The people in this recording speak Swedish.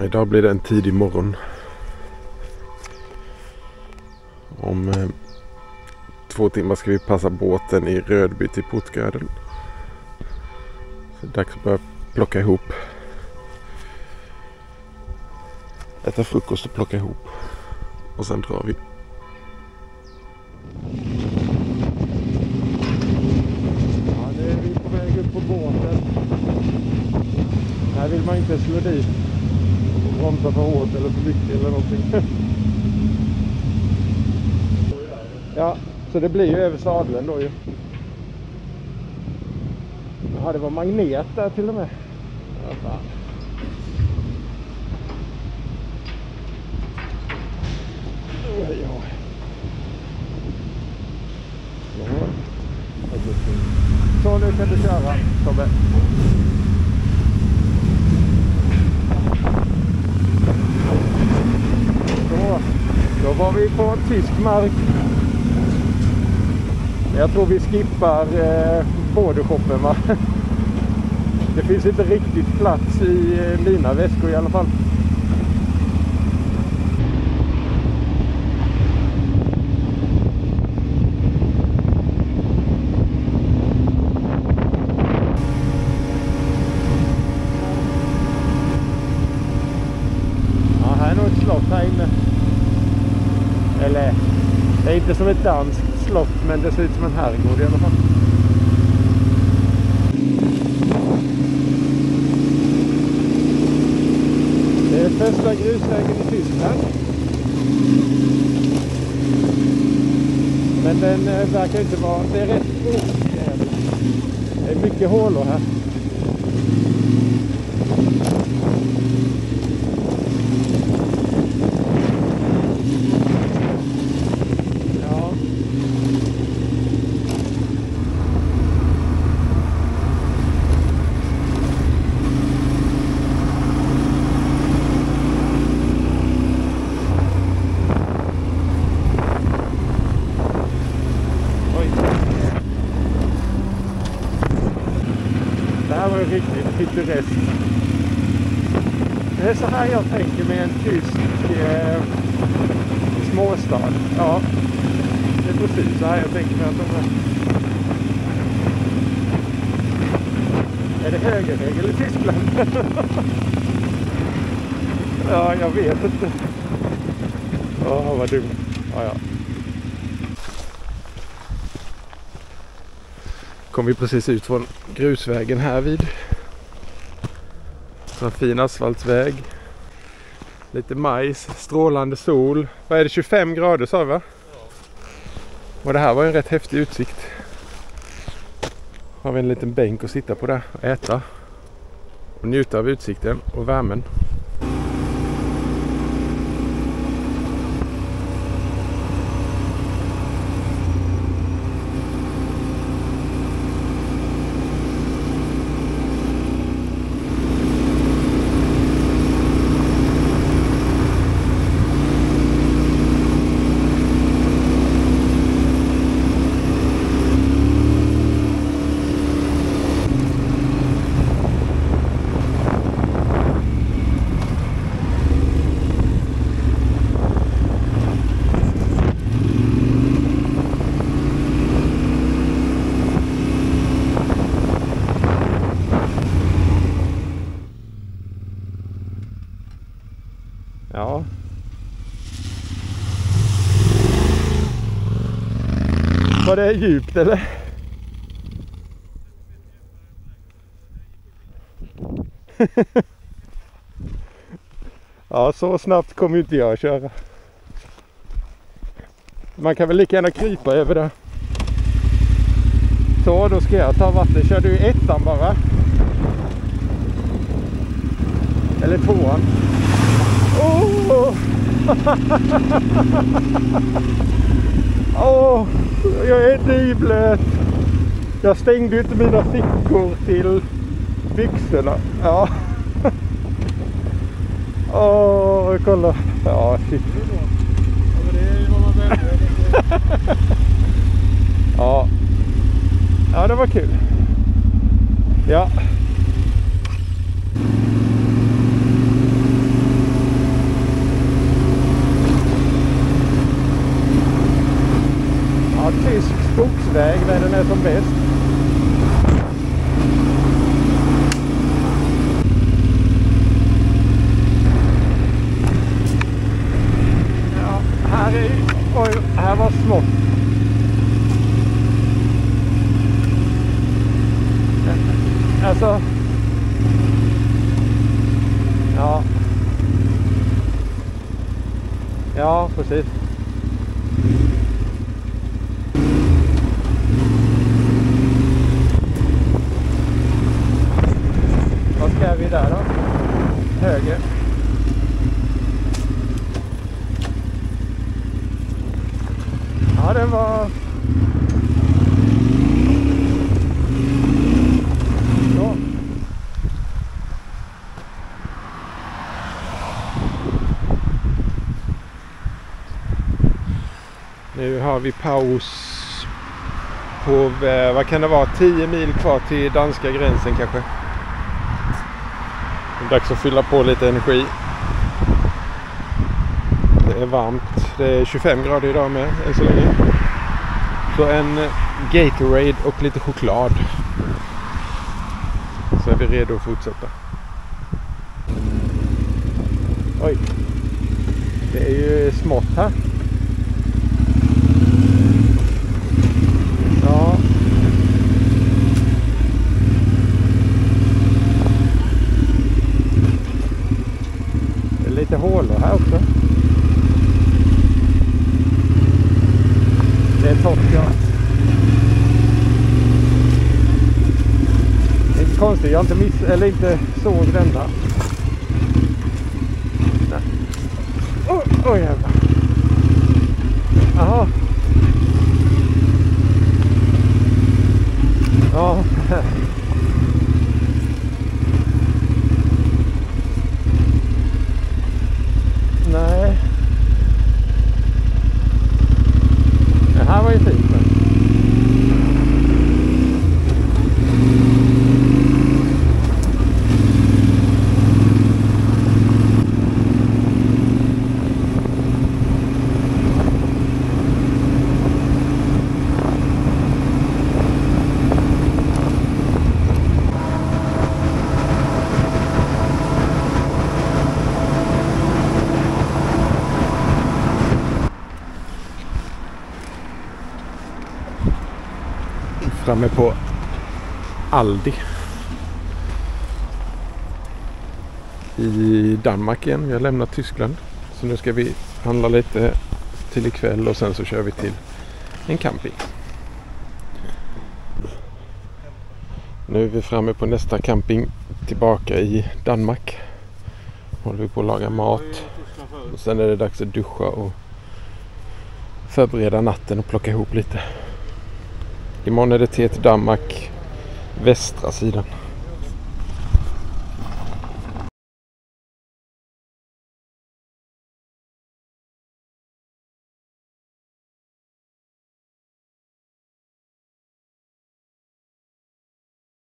Idag blir det en tidig morgon. Om 2 timmar ska vi passa båten i Rödby till Puttgarden. Så det är dags att börja plocka ihop. Äta frukost och plocka ihop. Och sen drar vi. Ja, nu är vi på väg upp på båten. Här vill man inte slå dit och bromsa för hårt eller för mycket eller någonting. Ja, så det blir ju över sadeln då ju. Ja, det var magnet där till och med. Ja, fan. Oj, oj. Ja. Så nu kan du köra, Tobbe. Så, då var vi på tysk mark. Jag tror vi skippar bordershoppen, va? Det finns inte riktigt plats i mina väskor i alla fall. Ja, här är nog ett slott här inne. Eller, det är inte som ett danskt slott, men det ser ut som en herrgård i alla fall. Det är första grusvägen i Tyskland. Men den verkar inte vara... Det är rätt bort. Det är mycket hålor här. Riktigt pittoreskt. Det är så här jag tänker med en tysk småstad. Ja, det är precis så här jag tänker med att de är det högerregel i Tyskland? Ja, jag vet inte. Åh, vad dumt. Ja. Kom vi precis ut från grusvägen här vid. Så en fin asfaltsväg. Lite majs, strålande sol. Vad är det, 25 grader sa vi, va? Ja. Och det här var en rätt häftig utsikt. Har vi en liten bänk att sitta på där och äta. Och njuta av utsikten och värmen. Ja. Var det djupt eller? Ja, så snabbt kommer inte jag att köra. Man kan väl lika gärna krypa över det. Så, då ska jag ta vatten. Kör du ettan bara? Eller tvåan? Åh! Åh! Jag är nyblöt. Jag stängde inte mina fickor till byxorna. Ja. Åh, kolla. Ja, shit. Det är vad man behöver. Ja. Ja, det var kul. Ja. när den är som bäst. Ja, här var smått. Alltså, ja, precis. Vad ska vi där då? Höger. Ja, den var... Så. Nu har vi paus på, vad kan det vara, 10 mil kvar till danska gränsen kanske. Det är dags att fylla på lite energi. Det är varmt. Det är 25 grader idag med än så länge. Så en Gatorade och lite choklad. Så är vi redo att fortsätta. Oj. Det är ju smått här. Ja. Det är lite hålor här också. Det är torrt, ja. Det är inte konstigt, jag har inte såg den där. Nej. Oj jävlar. Aha. Ja. Nej. Det här var ju fint. Framme på Aldi i Danmark igen. Vi har lämnat Tyskland. Så nu ska vi handla lite till ikväll och sen så kör vi till en camping. Nu är vi framme på nästa camping tillbaka i Danmark. Håller vi på att laga mat. Och sen är det dags att duscha och förbereda natten och plocka ihop lite. Imorgon är det till Danmark, västra sidan.